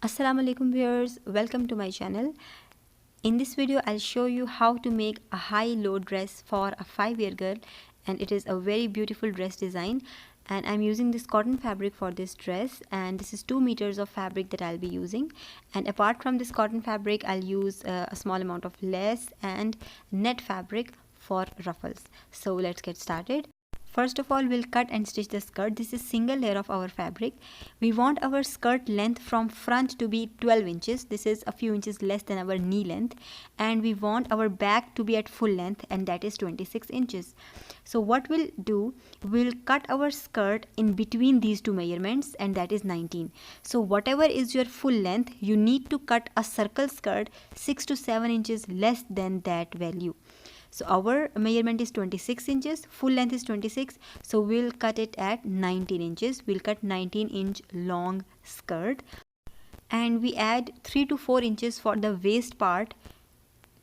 Assalamu alaikum viewers, welcome to my channel. In this video I'll show you how to make a high-low dress for a 5-year girl, and it is a very beautiful dress design, and I'm using this cotton fabric for this dress, and this is 2 meters of fabric that I'll be using. And apart from this cotton fabric, I'll use a small amount of lace and net fabric for ruffles. So let's get started. First of all, we'll cut and stitch the skirt. This is single layer of our fabric. We want our skirt length from front to be 12 inches. This is a few inches less than our knee length. And we want our back to be at full length, and that is 26 inches. So what we'll do, we'll cut our skirt in between these two measurements, and that is 19. So whatever is your full length, you need to cut a circle skirt 6 to 7 inches less than that value. So our measurement is 26 inches, full length is 26, so we'll cut it at 19 inches. We'll cut 19-inch long skirt, and we add 3 to 4 inches for the waist part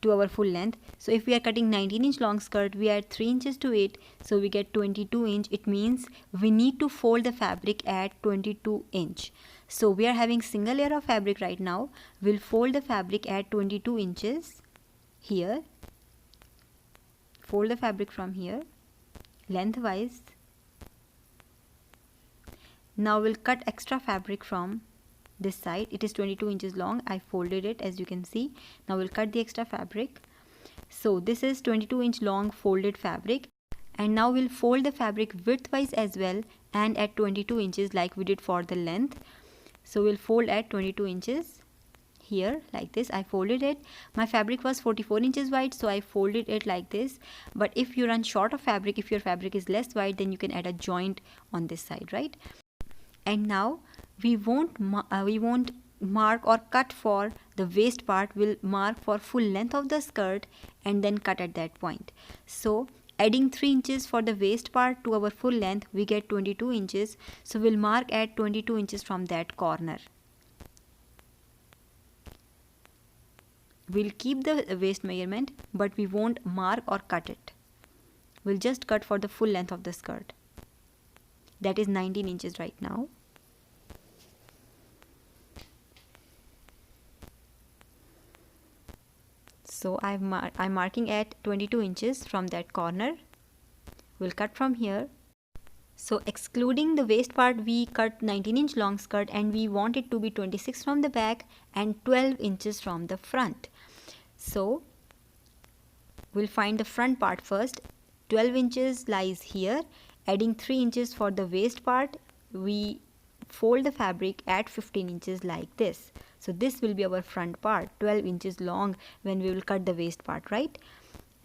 to our full length. So if we are cutting 19-inch long skirt, we add 3 inches to it, so we get 22 inch. It means we need to fold the fabric at 22 inch. So we are having single layer of fabric right now. We'll fold the fabric at 22 inches here. Fold the fabric from here lengthwise. Now we'll cut extra fabric from this side. It is 22 inches long. I folded it, as you can see. Now we'll cut the extra fabric. So this is 22-inch long folded fabric, and now we'll fold the fabric widthwise as well and at 22 inches like we did for the length. So we'll fold at 22 inches here like this. I folded it. My fabric was 44 inches wide, so I folded it like this. But if you run short of fabric, if your fabric is less wide, then you can add a joint on this side, right? And now we won't mark or cut for the waist part. We'll mark for full length of the skirt and then cut at that point. So adding 3 inches for the waist part to our full length, we get 22 inches. So we'll mark at 22 inches from that corner. We'll keep the waist measurement, but we won't mark or cut it. We'll just cut for the full length of the skirt. That is 19 inches right now. So I'm marking at 22 inches from that corner. We'll cut from here. So excluding the waist part, we cut 19-inch long skirt, and we want it to be 26 from the back and 12 inches from the front. So we'll find the front part first. 12 inches lies here. Adding 3 inches for the waist part, we fold the fabric at 15 inches like this. So this will be our front part, 12 inches long when we will cut the waist part, right?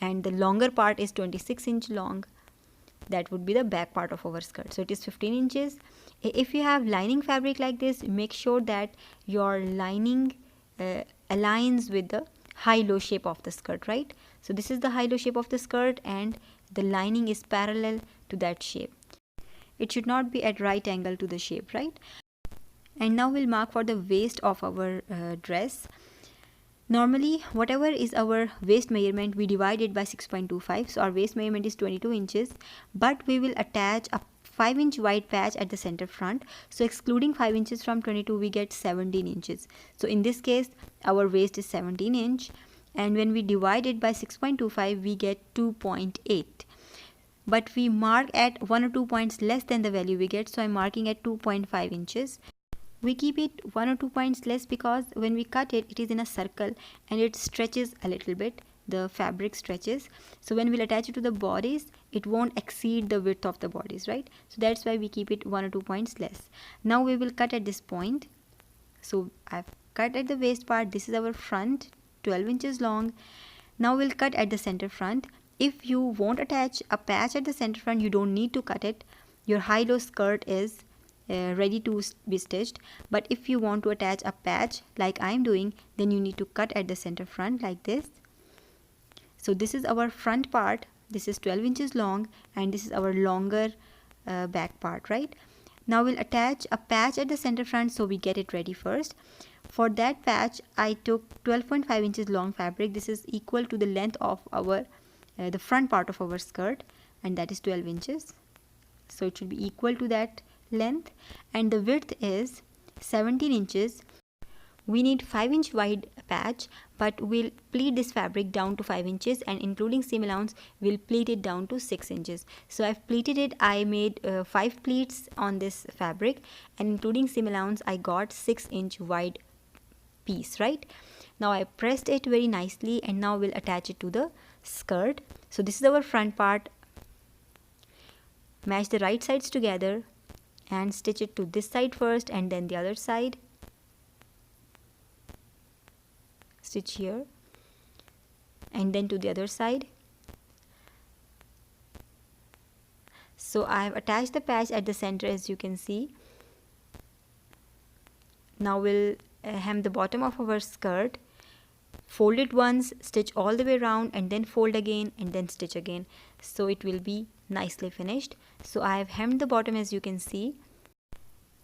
And the longer part is 26 inch long. That would be the back part of our skirt. So it is 15 inches. If you have lining fabric like this, make sure that your lining aligns with the high-low shape of the skirt, right? So this is the high-low shape of the skirt, and the lining is parallel to that shape. It should not be at right angle to the shape, right? And now we'll mark for the waist of our dress. Normally, whatever is our waist measurement, we divide it by 6.25. So our waist measurement is 22 inches, but we will attach a 5-inch wide patch at the center front. So excluding 5 inches from 22, we get 17 inches. So in this case, our waist is 17 inch, and when we divide it by 6.25, we get 2.8. But we mark at 1 or 2 points less than the value we get, so I'm marking at 2.5 inches. We keep it 1 or 2 points less because when we cut it, it is in a circle and it stretches a little bit. The fabric stretches. So when we'll attach it to the bodice, it won't exceed the width of the bodice, right? So that's why we keep it 1 or 2 points less. Now we will cut at this point. So I've cut at the waist part. This is our front, 12 inches long. Now we'll cut at the center front. If you won't attach a patch at the center front, you don't need to cut it. Your high-low skirt is ready to be stitched. But if you want to attach a patch like I'm doing, then you need to cut at the center front like this. So this is our front part. This is 12 inches long, and this is our longer back part, right? Now we'll attach a patch at the center front, so we get it ready first. For that patch, I took 12.5 inches long fabric. This is equal to the length of our the front part of our skirt, and that is 12 inches. So it should be equal to that length, and the width is 17 inches. we need 5-inch wide patch, but we'll pleat this fabric down to 5 inches, and including seam allowance we'll pleat it down to 6 inches. So I've pleated it. I made 5 pleats on this fabric, and including seam allowance I got 6-inch wide piece, right? Now I pressed it very nicely, and now we'll attach it to the skirt. So this is our front part. Match the right sides together and stitch it to this side first and then the other side. Stitch here and then to the other side. So I have attached the patch at the center, as you can see. Now we'll hem the bottom of our skirt, fold it once, stitch all the way around, and then fold again and then stitch again, so it will be nicely finished. So I have hemmed the bottom, as you can see,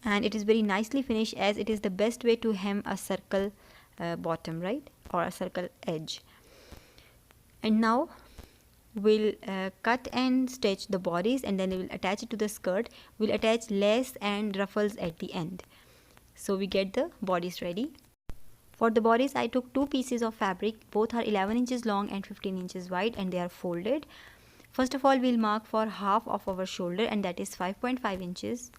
and it is very nicely finished, as it is the best way to hem a circle bottom, right, or a circle edge. And now we'll cut and stitch the bodice, and then we'll attach it to the skirt. We'll attach lace and ruffles at the end. So we get the bodice ready. For the bodice I took 2 pieces of fabric. Both are 11 inches long and 15 inches wide, and they are folded. First of all, we'll mark for half of our shoulder, and that is 5.5 inches.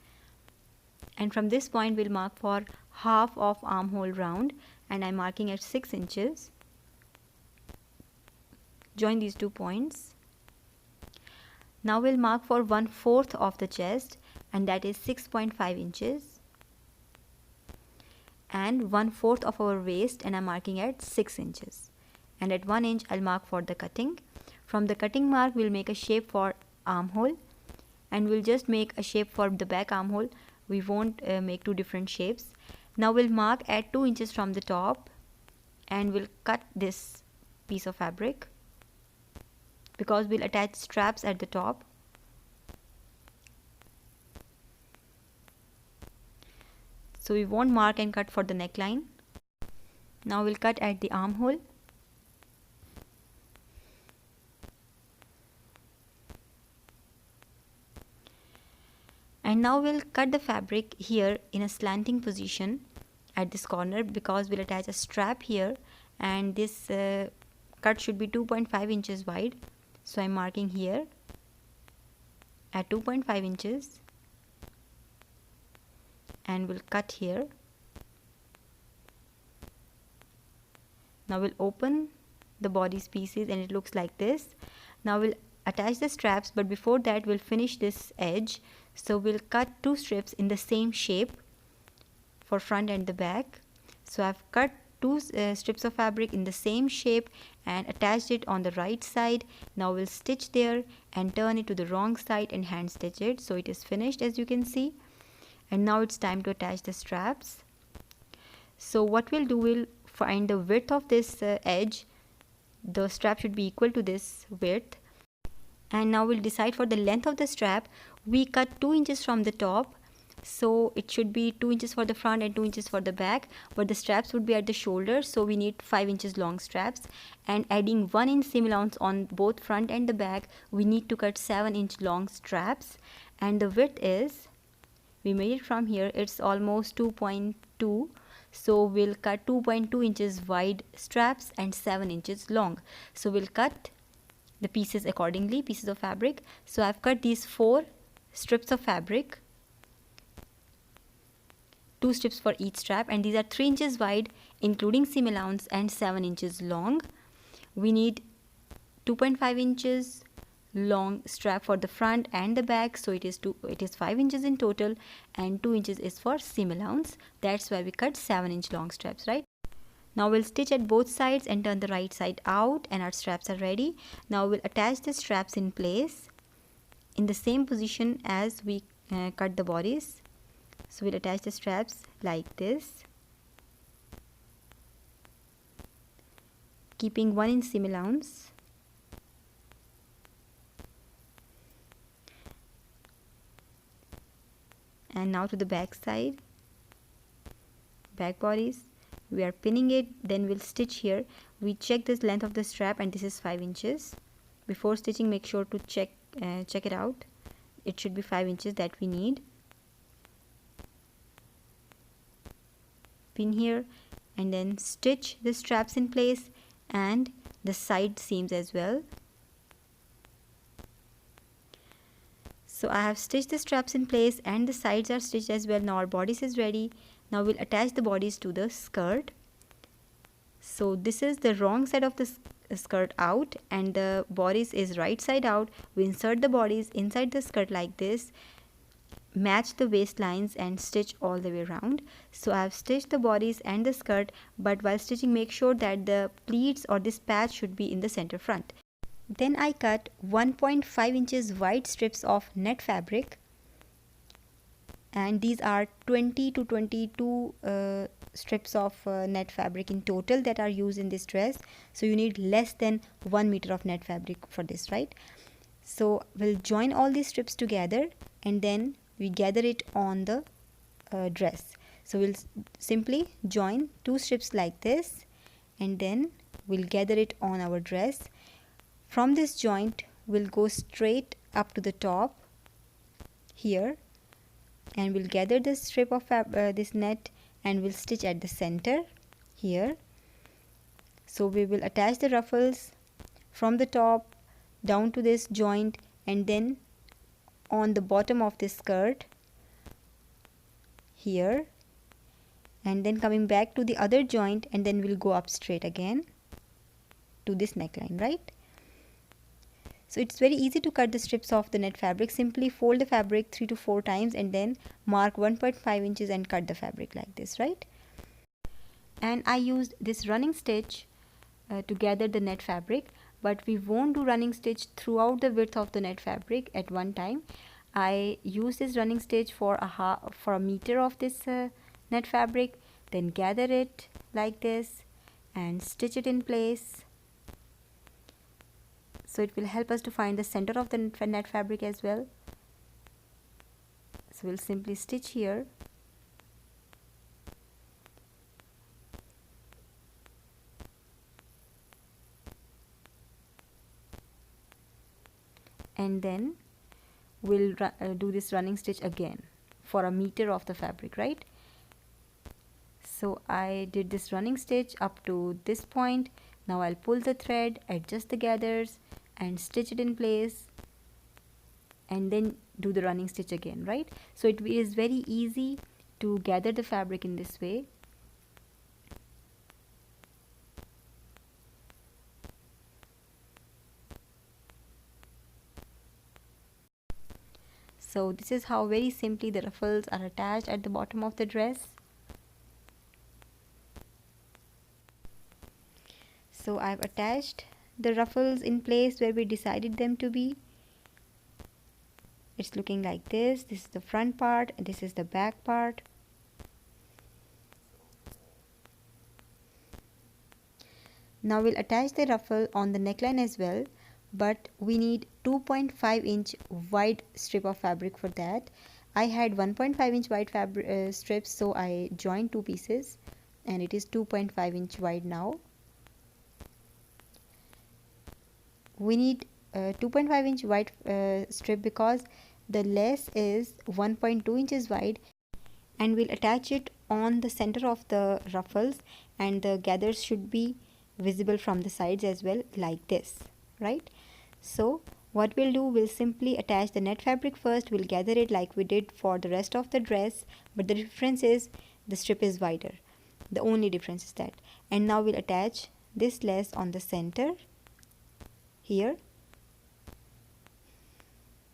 And from this point we'll mark for half of armhole round, and I'm marking at 6 inches. Join these 2 points. Now we'll mark for 1/4 of the chest, and that is 6.5 inches. And 1/4 of our waist, and I'm marking at 6 inches. And at 1 inch I'll mark for the cutting. From the cutting mark we'll make a shape for armhole, and we'll just make a shape for the back armhole. We won't make 2 different shapes. Now we'll mark at 2 inches from the top, and we'll cut this piece of fabric because we'll attach straps at the top. So we won't mark and cut for the neckline. Now we'll cut at the armhole. And now we'll cut the fabric here in a slanting position at this corner, because we'll attach a strap here, and this cut should be 2.5 inches wide. So I'm marking here at 2.5 inches, and we'll cut here. Now we'll open the bodice pieces, and it looks like this. Now we'll attach the straps, but before that we'll finish this edge. So we'll cut 2 strips in the same shape for front and the back. So I've cut 2 strips of fabric in the same shape and attached it on the right side. Now we'll stitch there and turn it to the wrong side and hand stitch it. So it is finished, as you can see. And now it's time to attach the straps. So what we'll do, we'll find the width of this edge. The strap should be equal to this width. And now we'll decide for the length of the strap. We cut 2 inches from the top, so it should be 2 inches for the front and 2 inches for the back, but the straps would be at the shoulder, so we need 5 inches long straps. And adding 1 inch seam allowance on both front and the back, we need to cut 7-inch long straps. And the width is, we made it from here, it's almost 2.2, so we'll cut 2.2 inches wide straps and 7 inches long. So we'll cut the pieces accordingly, pieces of fabric. So I've cut these 4 strips of fabric, 2 strips for each strap, and these are 3 inches wide including seam allowance and 7 inches long. We need 2.5 inches long strap for the front and the back, so it is 5 inches in total, and 2 inches is for seam allowance. That's why we cut 7-inch long straps, right? Now we'll stitch at both sides and turn the right side out, and our straps are ready. Now we'll attach the straps in place in the same position as we cut the bodice. So we'll attach the straps like this, keeping 1 inch seam allowance. And now to the back side, back bodice. We are pinning it, then we'll stitch here. We check this length of the strap, and this is 5 inches. Before stitching, make sure to check it out. It should be 5 inches that we need. Pin here, and then stitch the straps in place and the side seams as well. So I have stitched the straps in place and the sides are stitched as well. Now our bodice is ready. Now we'll attach the bodice to the skirt. So this is the wrong side of the skirt out and the bodice is right side out. We insert the bodice inside the skirt like this, match the waistlines and stitch all the way around. So I have stitched the bodice and the skirt, but while stitching make sure that the pleats or this patch should be in the center front. Then I cut 1.5 inches wide strips of net fabric, and these are 20 to 22 strips of net fabric in total that are used in this dress. So you need less than 1 meter of net fabric for this, right? So we'll join all these strips together and then we gather it on the dress. So we'll simply join 2 strips like this and then we'll gather it on our dress. From this joint we'll go straight up to the top here and we'll gather this strip of this net and we'll stitch at the center here. So we will attach the ruffles from the top down to this joint and then on the bottom of this skirt here, and then coming back to the other joint and then we'll go up straight again to this neckline, right? So it's very easy to cut the strips of the net fabric. Simply fold the fabric 3 to 4 times and then mark 1.5 inches and cut the fabric like this, right? And I used this running stitch to gather the net fabric, but we won't do running stitch throughout the width of the net fabric at one time. I use this running stitch for a meter of this net fabric, then gather it like this and stitch it in place. So it will help us to find the center of the net fabric as well. So we'll simply stitch here and then we'll do this running stitch again for a meter of the fabric, right? So I did this running stitch up to this point. Now I'll pull the thread, adjust the gathers and stitch it in place and then do the running stitch again, right? So it is very easy to gather the fabric in this way. So this is how very simply the ruffles are attached at the bottom of the dress. So I've attached the ruffles in place where we decided them to be. It's looking like this. This is the front part and this is the back part. Now we'll attach the ruffle on the neckline as well, but we need 2.5 inch wide strip of fabric for that. I had 1.5 inch wide fabric strips, so I joined 2 pieces and it is 2.5 inch wide now. We need 2.5 inch wide strip because the lace is 1.2 inches wide, and we'll attach it on the center of the ruffles and the gathers should be visible from the sides as well, like this, right? So what we'll do, we'll simply attach the net fabric first. We'll gather it like we did for the rest of the dress, but the difference is the strip is wider. The only difference is that. And now we'll attach this lace on the center here,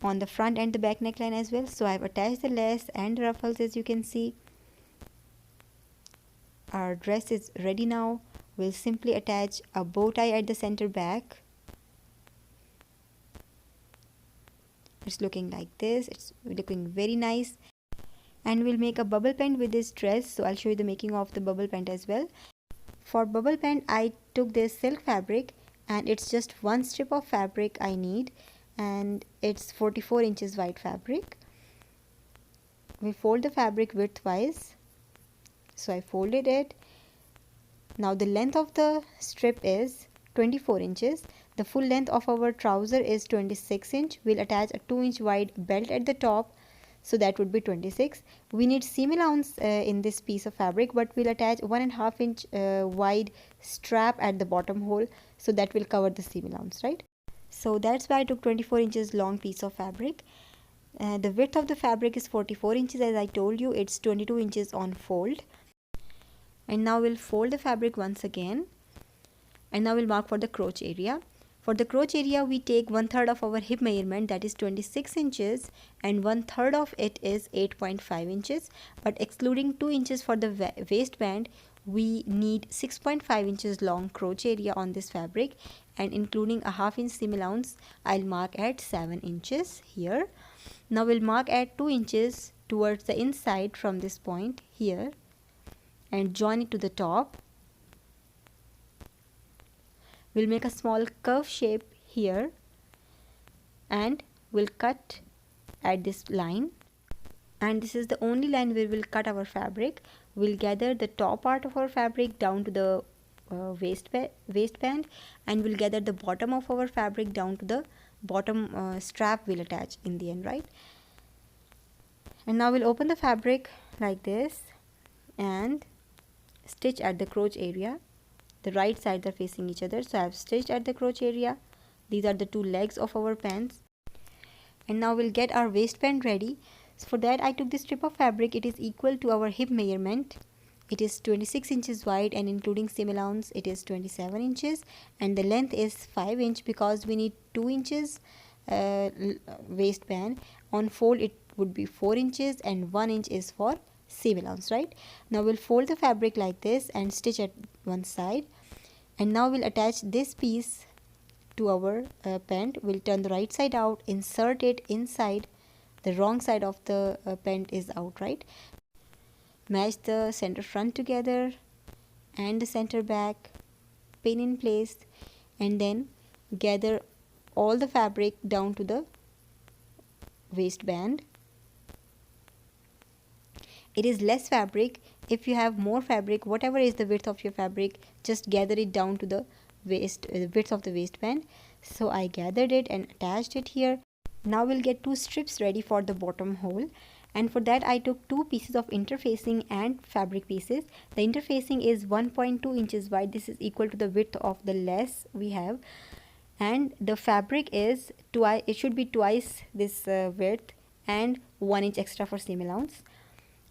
on the front and the back neckline as well. So I've attached the lace and ruffles. As you can see, our dress is ready now. We'll simply attach a bow tie at the center back. It's looking like this. It's looking very nice. And we'll make a bubble pant with this dress. So I'll show you the making of the bubble pant as well. For bubble pant, I took this silk fabric and it's just one strip of fabric I need, and it's 44 inches wide fabric. We fold the fabric widthwise. So I folded it. Now the length of the strip is 24 inches. The full length of our trouser is 26 inch. We'll attach a 2 inch wide belt at the top. so that would be 26. We need seam allowance in this piece of fabric, but we'll attach 1.5 inch wide strap at the bottom hole, so that will cover the seam allowance, right? So that's why I took 24 inches long piece of fabric. The width of the fabric is 44 inches. As I told you, it's 22 inches on fold. And now we'll fold the fabric once again, and now we'll mark for the crotch area. For the crotch area, we take 1/3 of our hip measurement, that is 26 inches, and 1/3 of it is 8.5 inches. But excluding 2 inches for the waistband, we need 6.5 inches long crotch area on this fabric, and including a 1/2 inch seam allowance, I'll mark at 7 inches here. Now we'll mark at 2 inches towards the inside from this point here, and join it to the top. We'll make a small curve shape here, and we'll cut at this line, and this is the only line where we'll cut our fabric. We'll gather the top part of our fabric down to the waistband, and we'll gather the bottom of our fabric down to the bottom strap we'll attach in the end, right? And now we'll open the fabric like this and stitch at the crotch area. The right sides are facing each other, so I have stitched at the crotch area. These are the two legs of our pants. And now we'll get our waistband ready. So for that, I took this strip of fabric. It is equal to our hip measurement. It is 26 inches wide, and including seam allowance, it is 27 inches, and the length is 5 inches because we need 2 inches waistband. On fold, it would be 4 inches, and 1 inch is for seam allowance, right? Now we'll fold the fabric like this and stitch at one side, and now we'll attach this piece to our pant. We'll turn the right side out, insert it inside. The wrong side of the pant is out, right? Match the center front together and the center back, pin in place, and then gather all the fabric down to the waistband. It is less fabric. If you have more fabric, whatever is the width of your fabric, just gather it down to the width of the waistband. So I gathered it and attached it here. Now we'll get 2 strips ready for the bottom hole, and for that I took 2 pieces of interfacing and fabric pieces. The interfacing is 1.2 inches wide. This is equal to the width of the lace we have, and the fabric is it should be twice this width, and 1 inch extra for seam allowance.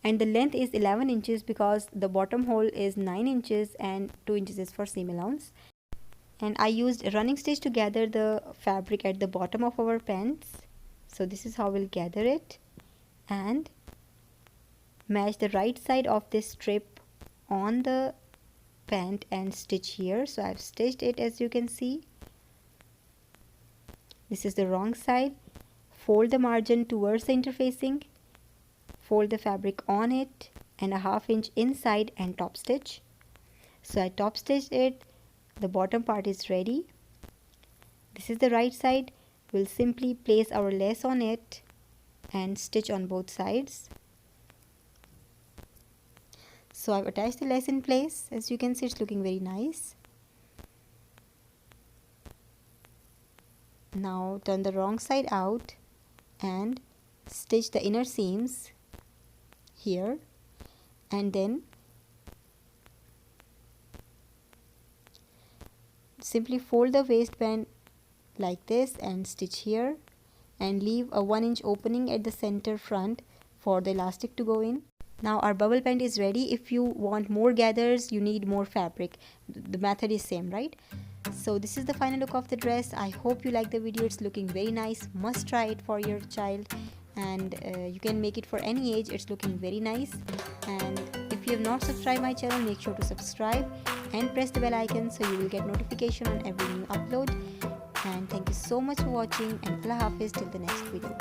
And the length is 11 inches because the bottom hole is 9 inches and 2 inches is for seam allowance. And I used a running stitch to gather the fabric at the bottom of our pants. So this is how we'll gather it, and match the right side of this strip on the pant and stitch here. So I've stitched it, as you can see. This is the wrong side. Fold the margin towards the interfacing, fold the fabric on it, and a 1/2 inch inside and top stitch. So I top stitched it. The bottom part is ready. This is the right side. We'll simply place our lace on it and stitch on both sides. So I've attached the lace in place. As you can see, it's looking very nice. Now turn the wrong side out and stitch the inner seams here, and then simply fold the waistband like this and stitch here, and leave a 1 inch opening at the center front for the elastic to go in. Now our bubble pant is ready. If you want more gathers, you need more fabric. The method is same, right? So this is the final look of the dress. I hope you like the video. It's looking very nice. Must try it for your child, and you can make it for any age. It's looking very nice. And if you have not subscribed my channel, make sure to subscribe and press the bell icon so you will get notification on every new upload. And thank you so much for watching, and Allah Hafiz till the next video.